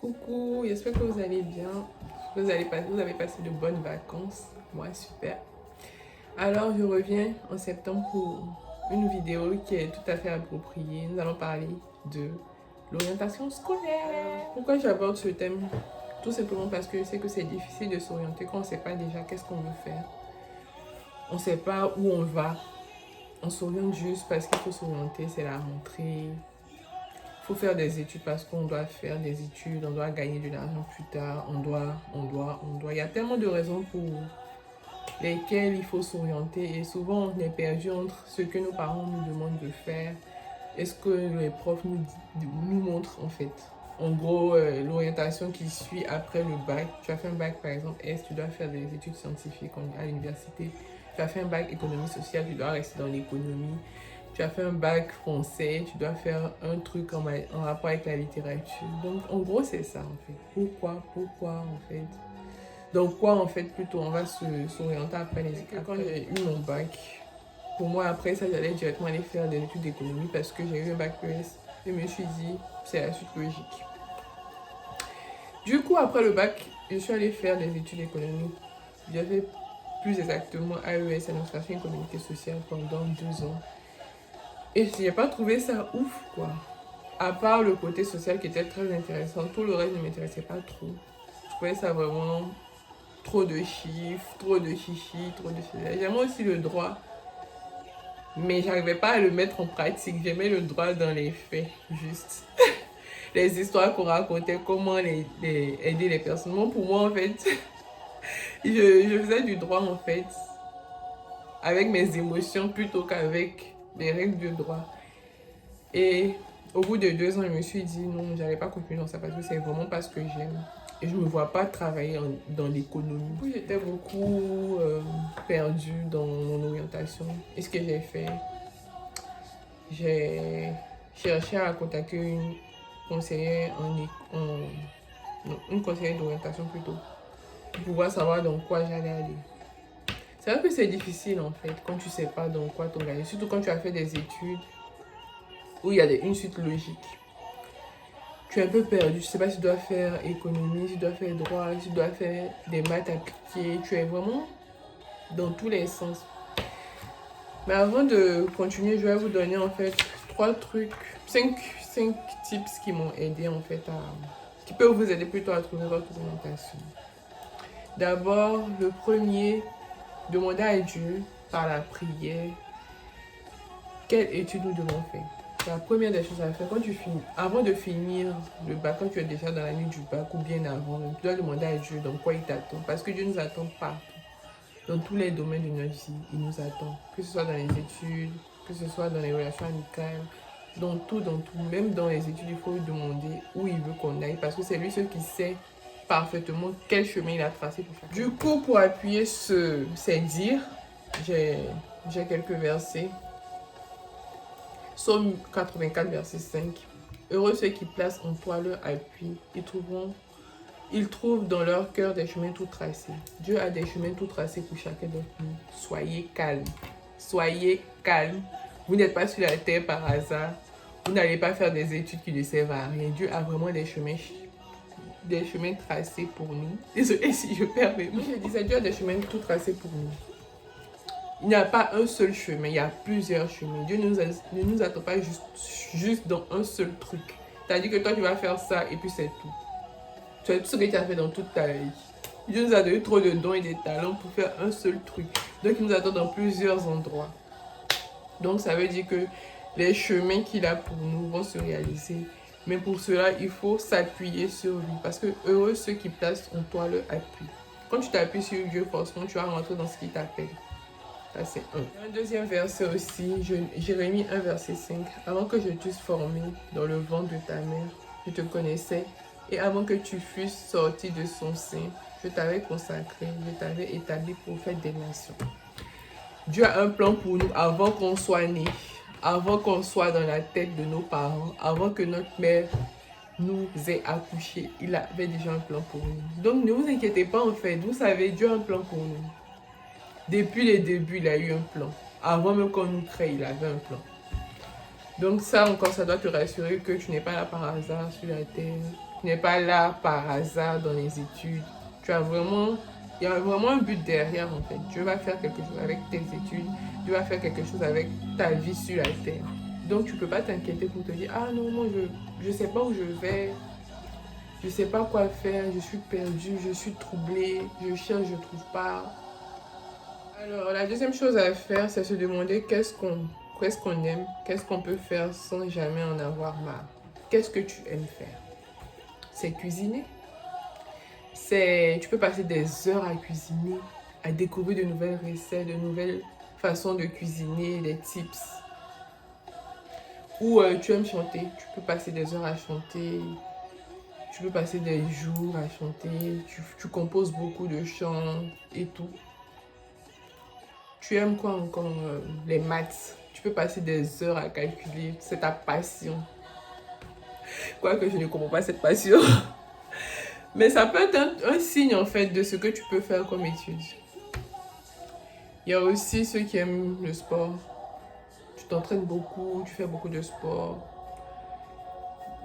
Coucou, j'espère que vous allez bien. Vous avez passé de bonnes vacances. Moi, super. Alors, je reviens en septembre pour une vidéo qui est tout à fait appropriée. Nous allons parler de l'orientation scolaire. Pourquoi j'aborde ce thème? Tout simplement parce que je sais que c'est difficile de s'orienter quand on ne sait pas déjà qu'est-ce qu'on veut faire. On ne sait pas où on va. On s'oriente juste parce qu'il faut s'orienter, c'est la rentrée. Il faut faire des études parce qu'on doit faire des études, on doit gagner de l'argent plus tard, on doit. Il y a tellement de raisons pour lesquelles il faut s'orienter et souvent on est perdu entre ce que nos parents nous demandent de faire et ce que les profs nous montrent en fait. En gros, l'orientation qui suit après le bac, tu as fait un bac par exemple S, tu dois faire des études scientifiques à l'université. Tu as fait un bac économie sociale, tu dois rester dans l'économie. Tu as fait un bac français, tu dois faire un truc en rapport avec la littérature. Donc, en gros, c'est ça, en fait. Pourquoi, en fait? Donc, quoi, en fait, plutôt, on va s'orienter après les études. Quand j'ai eu mon bac, pour moi, après ça, j'allais directement aller faire des études d'économie parce que j'ai eu un bac ES. Et je me suis dit, c'est la suite logique. Du coup, après le bac, je suis allée faire des études économiques. J'avais plus exactement AES, Administration économique et sociale, pendant 2 ans. Et je n'ai pas trouvé ça ouf, quoi. À part le côté social qui était très intéressant, tout le reste ne m'intéressait pas trop. Je trouvais ça vraiment trop de chiffres, trop de chichi, trop de chichi. J'aimais aussi le droit, mais j'arrivais pas à le mettre en pratique. J'aimais le droit dans les faits, juste. Les histoires qu'on racontait, comment aider les personnes. Bon, pour moi, en fait, je faisais du droit, en fait, avec mes émotions plutôt qu'avec les règles du droit. Et au bout de 2 ans, je me suis dit non, j'allais pas continuer dans ça parce que c'est vraiment pas ce que j'aime. Et je me vois pas travailler dans l'économie. J'étais beaucoup perdue dans mon orientation. Et ce que j'ai fait, j'ai cherché à contacter une conseillère une conseillère d'orientation plutôt, pour pouvoir savoir dans quoi j'allais aller. C'est vrai que c'est difficile en fait quand tu sais pas dans quoi t'engager, surtout quand tu as fait des études où il y a une suite logique. Tu es un peu perdu, je sais pas si tu dois faire économie, si tu dois faire droit, si tu dois faire des maths appliquées. Tu es vraiment dans tous les sens. Mais avant de continuer, je vais vous donner en fait 5 tips qui m'ont aidé en fait qui peuvent vous aider plutôt à trouver votre orientation. D'abord, le premier, demandez à Dieu par la prière quelle étude nous devons faire. La première des choses à faire, avant de finir le bac, quand tu es déjà dans la nuit du bac ou bien avant, tu dois demander à Dieu dans quoi il t'attend. Parce que Dieu nous attend partout. Dans tous les domaines de notre vie, il nous attend. Que ce soit dans les études, que ce soit dans les relations amicales, dans tout. Même dans les études, il faut lui demander où il veut qu'on aille. Parce que c'est lui seul qui sait parfaitement quel chemin il a tracé pour chacun. Du coup, pour appuyer ces dires, j'ai quelques versets. Psaume 84, verset 5. Heureux ceux qui placent en toi leur appui. Ils trouvent dans leur cœur des chemins tout tracés. Dieu a des chemins tout tracés pour chacun d'entre nous. Soyez calme. Soyez calme. Vous n'êtes pas sur la terre par hasard. Vous n'allez pas faire des études qui ne servent à rien. Dieu a vraiment des chemins tracés pour nous. Désolée si je perds mes mots. Je disais, Dieu a des chemins tout tracés pour nous. Il n'y a pas un seul chemin, il y a plusieurs chemins. Dieu ne nous attend pas juste dans un seul truc. C'est-à-dire que toi, tu vas faire ça et puis c'est tout. Tu as tout ce que tu as fait dans toute ta vie. Dieu nous a donné trop de dons et de talents pour faire un seul truc. Donc, il nous attend dans plusieurs endroits. Donc, ça veut dire que les chemins qu'il a pour nous vont se réaliser. Mais pour cela, il faut s'appuyer sur lui. Parce que heureux ceux qui placent en toi leur appui. Quand tu t'appuies sur Dieu, forcément, tu vas rentrer dans ce qu'il t'appelle. Ça, c'est un deuxième verset aussi, Jérémie 1, verset 5. Avant que je t'eusse formé dans le ventre de ta mère, je te connaissais. Et avant que tu fusses sorti de son sein, je t'avais consacré, je t'avais établi prophète des nations. Dieu a un plan pour nous avant qu'on soit né, avant qu'on soit dans la tête de nos parents, avant que notre mère nous ait accouchés. Il avait déjà un plan pour nous. Donc ne vous inquiétez pas en fait, vous savez, Dieu a un plan pour nous. Depuis les débuts, il a eu un plan. Avant même qu'on nous crée, il avait un plan. Donc ça encore, ça doit te rassurer que tu n'es pas là par hasard sur la terre. Tu n'es pas là par hasard dans les études. Tu as vraiment... Il y a vraiment un but derrière en fait. Tu vas faire quelque chose avec tes études. Tu vas faire quelque chose avec ta vie sur la terre. Donc tu ne peux pas t'inquiéter pour te dire ah non, moi je ne sais pas où je vais. Je ne sais pas quoi faire. Je suis perdue, je suis troublée. Je cherche, je ne trouve pas. Alors la deuxième chose à faire, c'est se demander qu'est-ce qu'on aime. Qu'est-ce qu'on peut faire sans jamais en avoir marre. Qu'est-ce que tu aimes faire? C'est cuisiner. Tu peux passer des heures à cuisiner, à découvrir de nouvelles recettes, de nouvelles façons de cuisiner, des tips. Ou tu aimes chanter, tu peux passer des heures à chanter, tu peux passer des jours à chanter, tu composes beaucoup de chants et tout. Tu aimes quoi encore? Les maths, tu peux passer des heures à calculer, c'est ta passion. Quoique je ne comprends pas cette passion. Mais ça peut être un signe en fait de ce que tu peux faire comme étude. Il y a aussi ceux qui aiment le sport. Tu t'entraînes beaucoup, tu fais beaucoup de sport.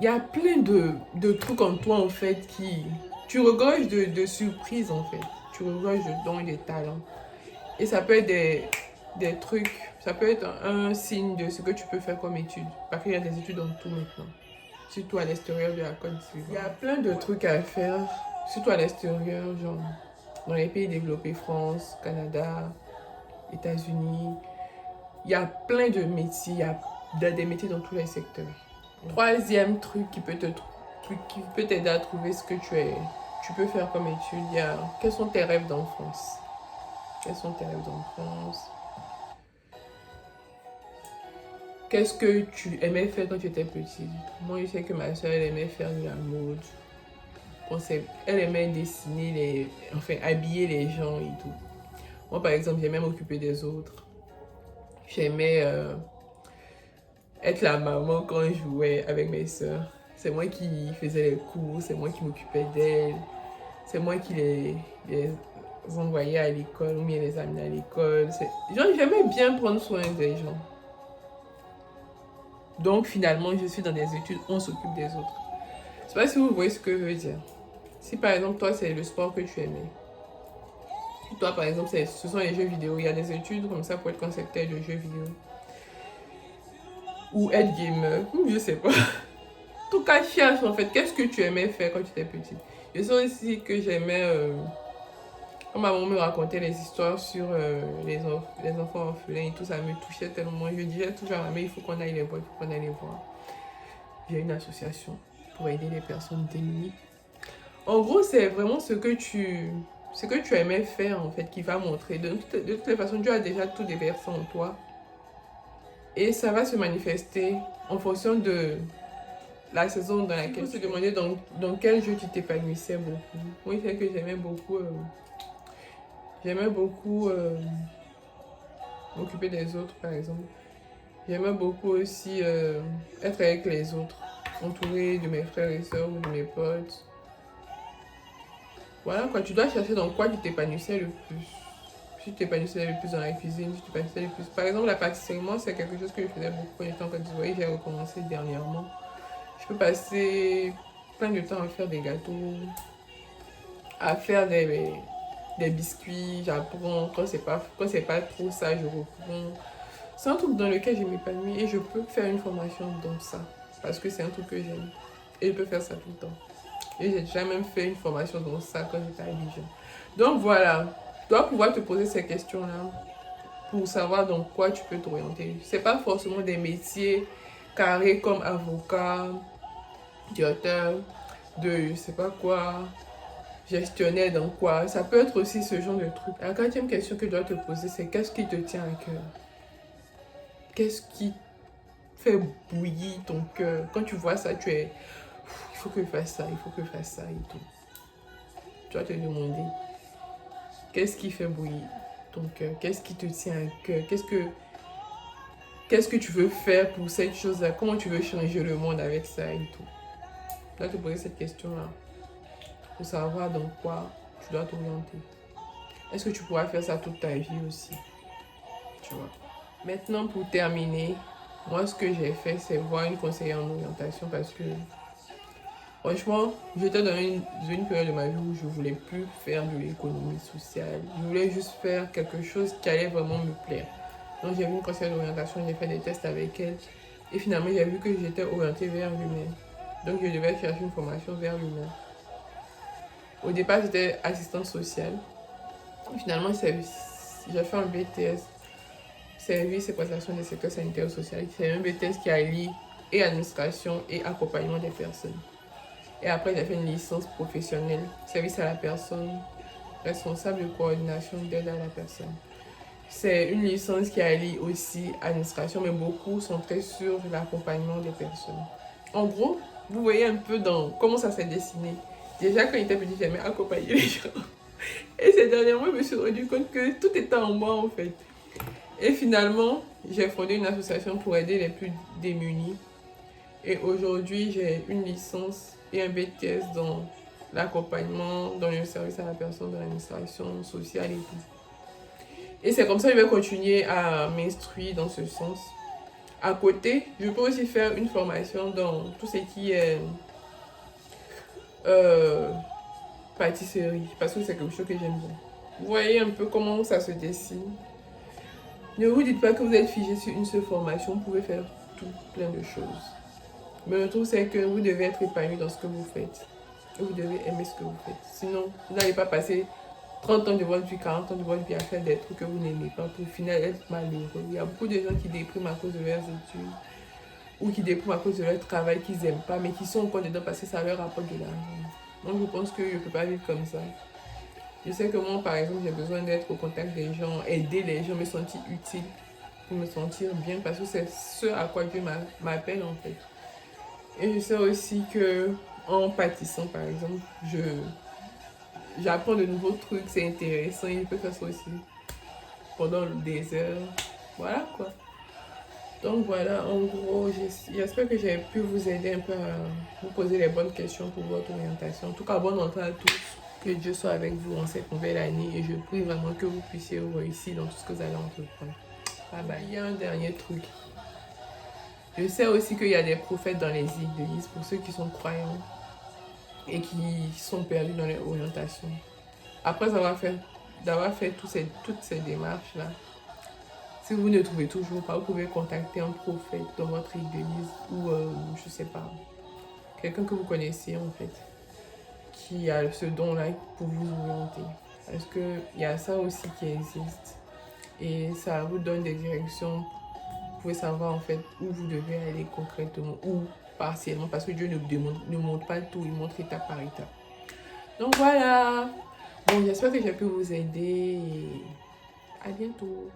Il y a plein de trucs en toi en fait qui... Tu regorges de surprises en fait. Tu regorges de dons et de talents. Et ça peut être des trucs, ça peut être un signe de ce que tu peux faire comme étude. Parce qu'il y a des études dans tout maintenant. Surtout à l'extérieur de la Côte d'Ivoire. Il y a plein de trucs à faire, surtout à l'extérieur, genre dans les pays développés, France, Canada, États-Unis. Il y a plein de métiers, il y a des métiers dans tous les secteurs. Troisième truc qui peut t'aider à trouver ce que tu peux faire comme étude, quels sont tes rêves d'enfance? Quels sont tes rêves d'enfance? Qu'est-ce que tu aimais faire quand tu étais petite? Moi, je sais que ma soeur, elle aimait faire de la mode. Elle aimait dessiner, habiller les gens et tout. Moi, par exemple, j'aimais m'occuper des autres. J'aimais être la maman quand je jouais avec mes soeurs. C'est moi qui faisais les cours, c'est moi qui m'occupais d'elles. C'est moi qui les envoyais à l'école ou bien les amenais à l'école. J'aimais bien prendre soin des gens. Donc finalement, je suis dans des études, on s'occupe des autres. Je ne sais pas si vous voyez ce que je veux dire. Si par exemple, toi, c'est le sport que tu aimais. Toi, par exemple, ce sont les jeux vidéo. Il y a des études comme ça pour être concepteur de jeux vidéo. Ou être gamer, je sais pas. En tout cas, cherche en fait, qu'est-ce que tu aimais faire quand tu étais petite. Je sais aussi que j'aimais... quand ma maman me racontait les histoires sur les enfants orphelins et tout, ça me touchait tellement. Je disais toujours à ma mère, il faut qu'on aille les voir, il faut qu'on aille les voir. J'ai une association pour aider les personnes démunies. En gros, c'est vraiment ce que tu aimais faire en fait qui va montrer. De toutes les façons, tu as déjà tout déversé en toi. Et ça va se manifester en fonction de la saison dans laquelle tu te demandais dans quel jeu tu t'épanouissais beaucoup. Moi, c'est que j'aimais beaucoup... m'occuper des autres, par exemple. J'aimais beaucoup aussi être avec les autres, entouré de mes frères et sœurs ou de mes potes. Voilà quoi, tu dois chercher dans quoi tu t'épanouissais le plus. Si tu t'épanouissais le plus dans la cuisine, si tu t'épanouissais le plus... Par exemple, la pâtisserie, moi, c'est quelque chose que je faisais beaucoup quand j'étais en Côte d'Ivoire. J'ai recommencé dernièrement. Je peux passer plein de temps à faire des gâteaux, à faire des biscuits, j'apprends. Quand c'est pas trop ça, je reprends. C'est un truc dans lequel je m'épanouis et je peux faire une formation dans ça. Parce que c'est un truc que j'aime. Et je peux faire ça tout le temps. Et j'ai déjà même fait une formation dans ça quand j'étais à Abidjan. Donc voilà, tu dois pouvoir te poser ces questions-là pour savoir dans quoi tu peux t'orienter. C'est pas forcément des métiers carrés comme avocat, directeur de je sais pas quoi, gestionnaire dans quoi. Ça peut être aussi ce genre de truc. La quatrième question que tu dois te poser, c'est qu'est-ce qui te tient à cœur? Qu'est-ce qui fait bouillir ton cœur? Quand tu vois ça, tu es... Il faut que je fasse ça, il faut que je fasse ça et tout. Tu vas te demander, qu'est-ce qui fait bouillir ton cœur? Qu'est-ce qui te tient à cœur? Qu'est-ce que tu veux faire pour cette chose-là? Comment tu veux changer le monde avec ça et tout? Tu dois te poser cette question-là pour savoir dans quoi tu dois t'orienter. Est-ce que tu pourras faire ça toute ta vie aussi? Tu vois. Maintenant, pour terminer, moi, ce que j'ai fait, c'est voir une conseillère en orientation parce que Franchement, j'étais dans une période de ma vie où je voulais plus faire de l'économie sociale. Je voulais juste faire quelque chose qui allait vraiment me plaire. Donc j'ai vu une conseillère d'orientation, j'ai fait des tests avec elle. Et finalement, j'ai vu que j'étais orientée vers l'humain. Donc je devais chercher une formation vers l'humain. Au départ, j'étais assistante sociale. Et finalement, j'ai fait un BTS, service et prestations des secteurs sanitaires et social. C'est un BTS qui allie et administration et accompagnement des personnes. Et après, j'ai fait une licence professionnelle, service à la personne, responsable de coordination d'aide à la personne. C'est une licence qui allie aussi administration, mais beaucoup sont très sur l'accompagnement des personnes. En gros, vous voyez un peu dans comment ça s'est dessiné. Déjà, quand j'étais petite, j'aimais accompagner les gens. Et ces derniers mois, je me suis rendu compte que tout était en moi, en fait. Et finalement, j'ai fondé une association pour aider les plus démunis. Et aujourd'hui, j'ai une licence et un BTS dans l'accompagnement, dans le service à la personne, dans l'administration sociale et tout. Et c'est comme ça que je vais continuer à m'instruire dans ce sens. À côté, je peux aussi faire une formation dans tout ce qui est pâtisserie, parce que c'est quelque chose que j'aime bien. Vous voyez un peu comment ça se dessine. Ne vous dites pas que vous êtes figé sur une seule formation, vous pouvez faire tout plein de choses. Mais le truc, c'est que vous devez être épanoui dans ce que vous faites. Et vous devez aimer ce que vous faites. Sinon, vous n'allez pas passer 30 ans de votre vie, 40 ans de votre vie à faire des trucs que vous n'aimez pas pour au final être malheureux. Il y a beaucoup de gens qui dépriment à cause de leurs études ou qui dépriment à cause de leur travail qu'ils n'aiment pas, mais qui sont encore dedans parce que ça leur apporte de l'argent. Donc, je pense que je ne peux pas vivre comme ça. Je sais que moi, par exemple, j'ai besoin d'être au contact des gens, aider les gens, me sentir utile pour me sentir bien parce que c'est ce à quoi Dieu m'appelle en fait. Et je sais aussi que en pâtissant, par exemple, j'apprends de nouveaux trucs, c'est intéressant, je peux faire ça aussi pendant des heures. Voilà quoi. Donc voilà, en gros, j'espère que j'ai pu vous aider un peu à vous poser les bonnes questions pour votre orientation. En tout cas, bonne entrée à tous. Que Dieu soit avec vous en cette nouvelle année et je prie vraiment que vous puissiez réussir dans tout ce que vous allez entreprendre. Bye bye. Il y a un dernier truc. Je sais aussi qu'il y a des prophètes dans les églises pour ceux qui sont croyants et qui sont perdus dans leur orientation. Après avoir fait toutes ces démarches-là, si vous ne trouvez toujours pas, vous pouvez contacter un prophète dans votre église ou, je sais pas, quelqu'un que vous connaissez en fait, qui a ce don-là pour vous orienter. Parce qu'il y a ça aussi qui existe et ça vous donne des directions. Vous pouvez savoir en fait où vous devez aller concrètement ou partiellement parce que Dieu ne montre pas tout, il montre étape par étape. Donc voilà. Bon, j'espère que j'ai pu vous aider et à bientôt.